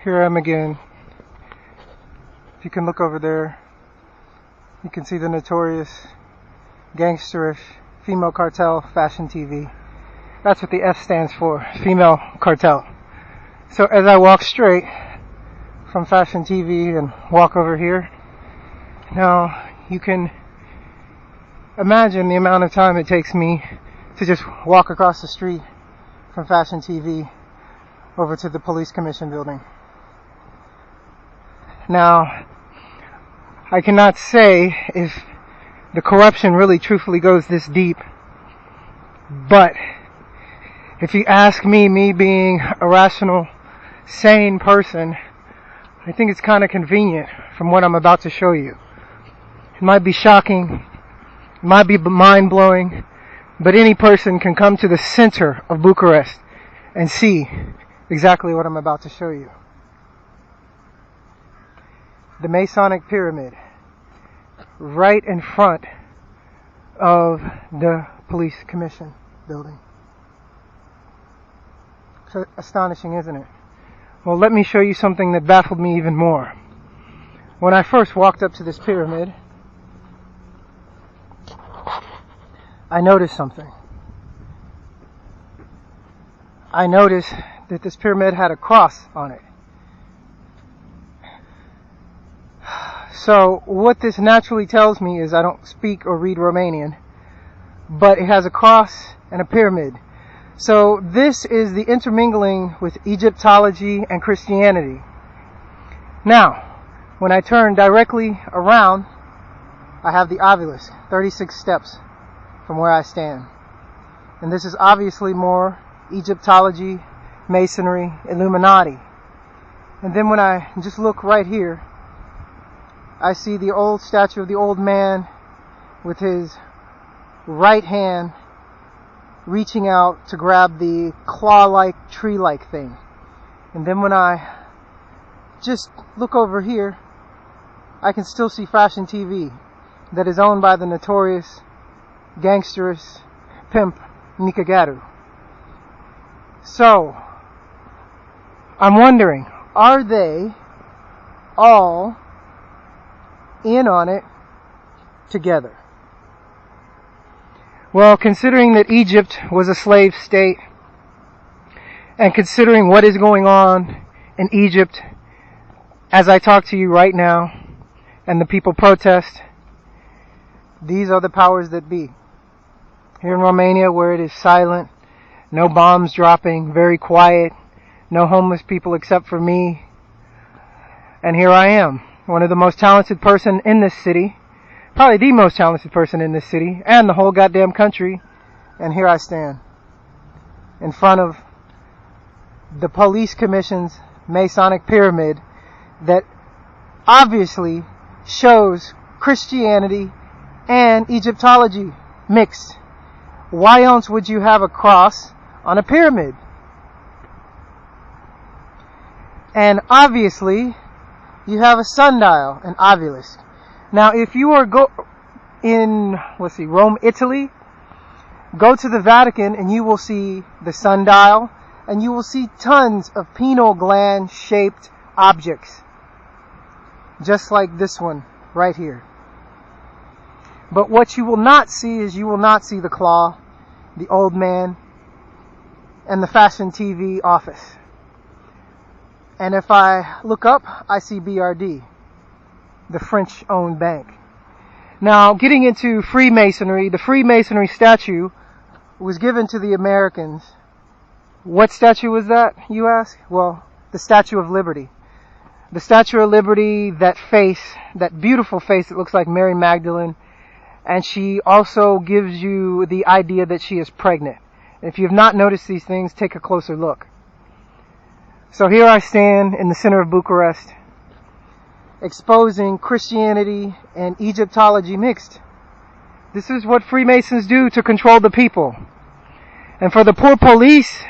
Here I am again. If you can look over there, you can see the notorious, gangsterish female cartel, Fashion TV. That's what the F stands for, female cartel. So as I walk straight from Fashion TV and walk over here, now you can imagine the amount of time it takes me to just walk across the street from Fashion TV over to the police commission building. Now, I cannot say if the corruption really truthfully goes this deep, but if you ask me being a rational, sane person, I think it's kind of convenient from what I'm about to show you. It might be shocking, it might be mind-blowing, but any person can come to the center of Bucharest and see exactly what I'm about to show you. The Masonic Pyramid, right in front of the police commission building. So astonishing, isn't it? Well, let me show you something that baffled me even more. When I first walked up to this pyramid, I noticed something. I noticed that this pyramid had a cross on it. So what this naturally tells me is I don't speak or read Romanian, but it has a cross and a pyramid. So this is the intermingling with Egyptology and Christianity. Now, when I turn directly around, I have the obelisk, 36 steps from where I stand. And this is obviously more Egyptology, Masonry, Illuminati. And then when I just look right here, I see the old statue of the old man with his right hand reaching out to grab the claw-like, tree-like thing. And then when I just look over here, I can still see Fashion TV that is owned by the notorious, gangsterous pimp Nikagaru. So, I'm wondering, are they all in on it together? Well, considering that Egypt was a slave state, and considering what is going on in Egypt as I talk to you right now, and the people protest, these are the powers that be. Here in Romania, where it is silent, no bombs dropping, very quiet, no homeless people except for me, and here I am, one of the most talented person in this city, probably the most talented person in this city, and the whole goddamn country, and here I stand, in front of the police commission's Masonic pyramid that obviously shows Christianity and Egyptology mixed. Why else would you have a cross on a pyramid? And obviously, you have a sundial, an obelisk. Now, if you are in Rome, Italy, go to the Vatican and you will see the sundial, and you will see tons of pineal gland shaped objects, just like this one right here. But what you will not see is you will not see the claw, the old man, and the Fashion TV office. And if I look up, I see BRD, the French-owned bank. Now, getting into Freemasonry, the Freemasonry statue was given to the Americans. What statue was that, you ask? Well, the Statue of Liberty. The Statue of Liberty, that face, that beautiful face that looks like Mary Magdalene, and she also gives you the idea that she is pregnant. If you have not noticed these things, take a closer look. So here I stand in the center of Bucharest, exposing Christianity and Egyptology mixed. This is what Freemasons do to control the people. And for the poor police,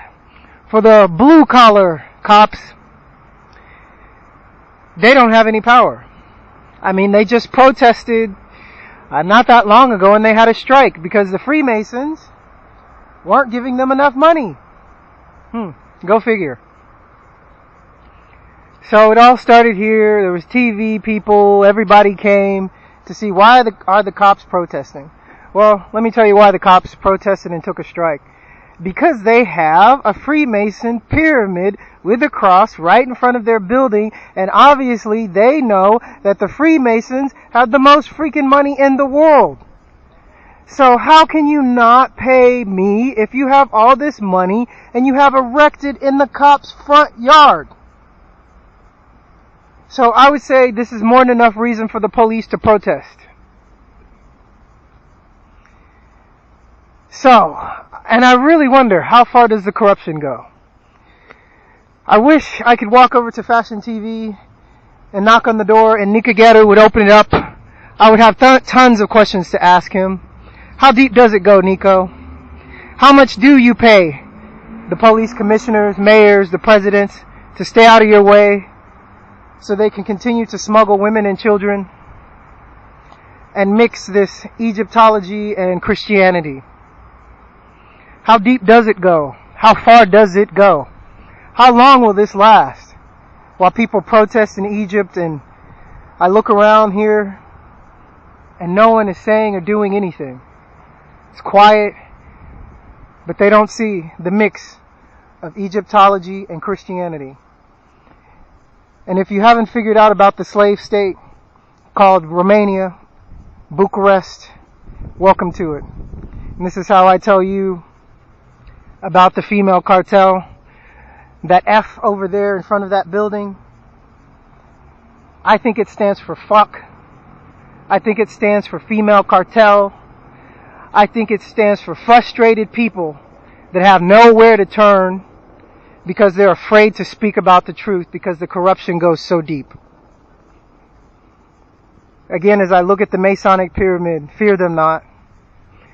for the blue-collar cops, they don't have any power. I mean, they just protested not that long ago, and they had a strike because the Freemasons weren't giving them enough money. Go figure. So it all started here. There was TV people. Everybody came to see why are the cops protesting. Well, let me tell you why the cops protested and took a strike. Because they have a Freemason pyramid with a cross right in front of their building, and obviously they know that the Freemasons have the most freaking money in the world. So how can you not pay me if you have all this money and you have erected in the cops' front yard? So I would say this is more than enough reason for the police to protest. So, and I really wonder, how far does the corruption go? I wish I could walk over to Fashion TV and knock on the door and Nikageru would open it up. I would have tons of questions to ask him. How deep does it go, Nico? How much do you pay the police commissioners, mayors, the presidents to stay out of your way so they can continue to smuggle women and children and mix this Egyptology and Christianity? How deep does it go? How far does it go? How long will this last? While people protest in Egypt and I look around here and no one is saying or doing anything. It's quiet, but they don't see the mix of Egyptology and Christianity. And if you haven't figured out about the slave state called Romania, Bucharest, welcome to it. And this is how I tell you about the female cartel. That F over there in front of that building, I think it stands for fuck. I think it stands for female cartel. I think it stands for frustrated people that have nowhere to turn because they're afraid to speak about the truth because the corruption goes so deep. Again, as I look at the Masonic pyramid, fear them not,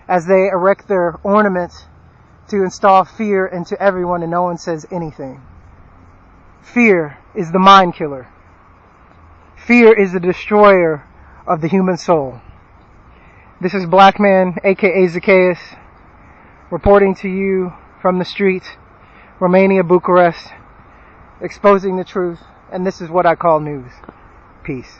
as they erect their ornaments to install fear into everyone and no one says anything. Fear is the mind killer. Fear is the destroyer of the human soul. This is Black Man, aka Zakaos, reporting to you from the street, Romania, Bucharest, exposing the truth, and this is what I call news. Peace.